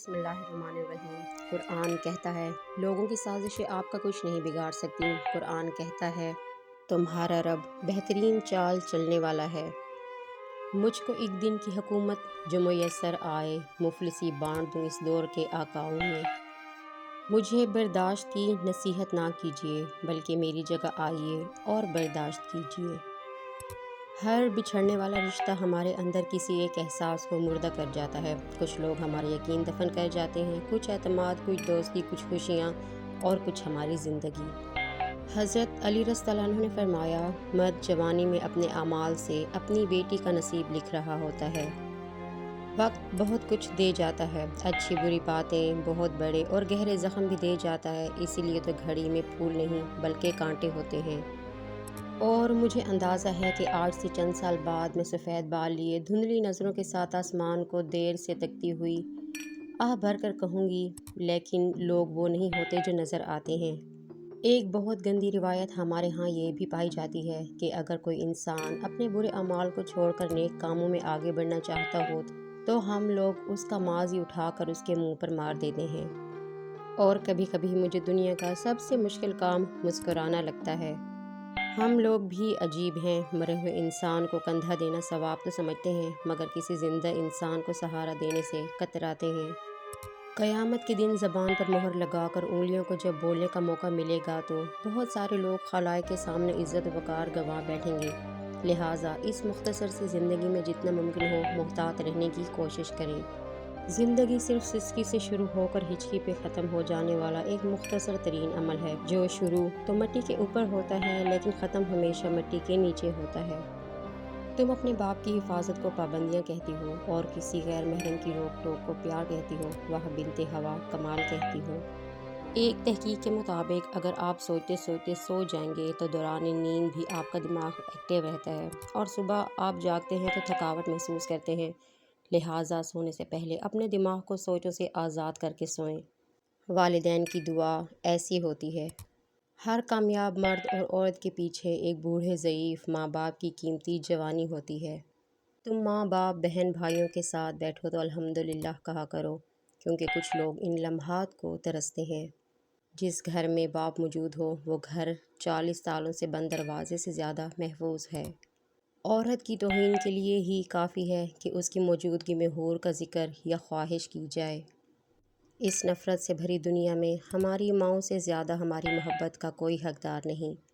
بسم اللہ الرحمن الرحیم۔ قرآن کہتا ہے لوگوں کی سازشیں آپ کا کچھ نہیں بگاڑ سکتی۔ قرآن کہتا ہے تمہارا رب بہترین چال چلنے والا ہے۔ مجھ کو ایک دن کی حکومت جو میسر آئے، مفلسی بانٹ دوں اس دور کے آقاؤں میں۔ مجھے برداشت کی نصیحت نہ کیجیے، بلکہ میری جگہ آئیے اور برداشت کیجیے۔ ہر بچھڑنے والا رشتہ ہمارے اندر کسی ایک احساس کو مردہ کر جاتا ہے۔ کچھ لوگ ہمارے یقین دفن کر جاتے ہیں، کچھ اعتماد، کچھ دوستی، کچھ خوشیاں اور کچھ ہماری زندگی۔ حضرت علی رضی اللہ عنہ نے فرمایا، مرد جوانی میں اپنے اعمال سے اپنی بیٹی کا نصیب لکھ رہا ہوتا ہے۔ وقت بہت کچھ دے جاتا ہے، اچھی بری باتیں، بہت بڑے اور گہرے زخم بھی دے جاتا ہے، اسی لیے تو گھڑی میں پھول نہیں بلکہ کانٹے ہوتے ہیں۔ اور مجھے اندازہ ہے کہ آج سے چند سال بعد میں سفید بال لیے دھندلی نظروں کے ساتھ آسمان کو دیر سے تکتی ہوئی آہ بھر کر کہوں گی، لیکن لوگ وہ نہیں ہوتے جو نظر آتے ہیں۔ ایک بہت گندی روایت ہمارے ہاں یہ بھی پائی جاتی ہے کہ اگر کوئی انسان اپنے برے اعمال کو چھوڑ کر نیک کاموں میں آگے بڑھنا چاہتا ہو تو ہم لوگ اس کا ماضی اٹھا کر اس کے منہ پر مار دیتے ہیں۔ اور کبھی کبھی مجھے دنیا کا سب سے مشکل کام مسکرانا لگتا ہے۔ ہم لوگ بھی عجیب ہیں، مرے ہوئے انسان کو کندھا دینا ثواب تو سمجھتے ہیں، مگر کسی زندہ انسان کو سہارا دینے سے کتراتے ہیں۔ قیامت کے دن زبان پر مہر لگا کر انگلیوں کو جب بولنے کا موقع ملے گا تو بہت سارے لوگ خلائق کے سامنے عزت و وقار گنوا بیٹھیں گے۔ لہٰذا اس مختصر سی زندگی میں جتنا ممکن ہو محتاط رہنے کی کوشش کریں۔ زندگی صرف سسکی سے شروع ہو کر ہچکی پہ ختم ہو جانے والا ایک مختصر ترین عمل ہے، جو شروع تو مٹی کے اوپر ہوتا ہے لیکن ختم ہمیشہ مٹی کے نیچے ہوتا ہے۔ تم اپنے باپ کی حفاظت کو پابندیاں کہتی ہو اور کسی غیر محرم کی روک ٹوک کو پیار کہتی ہو، وہ بنت ہوا کمال کہتی ہو۔ ایک تحقیق کے مطابق اگر آپ سوچتے سوچتے سو جائیں گے تو دوران نیند بھی آپ کا دماغ ایکٹیو رہتا ہے اور صبح آپ جاگتے ہیں تو تھکاوٹ محسوس کرتے ہیں۔ لہٰذا سونے سے پہلے اپنے دماغ کو سوچوں سے آزاد کر کے سوئیں۔ والدین کی دعا ایسی ہوتی ہے۔ ہر کامیاب مرد اور عورت کے پیچھے ایک بوڑھے ضعیف ماں باپ کی قیمتی جوانی ہوتی ہے۔ تم ماں باپ بہن بھائیوں کے ساتھ بیٹھو تو الحمدللہ کہا کرو، کیونکہ کچھ لوگ ان لمحات کو ترستے ہیں۔ جس گھر میں باپ موجود ہو وہ گھر 40 تالوں سے بند دروازے سے زیادہ محفوظ ہے۔ عورت کی توہین کے لیے ہی کافی ہے کہ اس کی موجودگی میں حور کا ذکر یا خواہش کی جائے۔ اس نفرت سے بھری دنیا میں ہماری ماؤں سے زیادہ ہماری محبت کا کوئی حقدار نہیں۔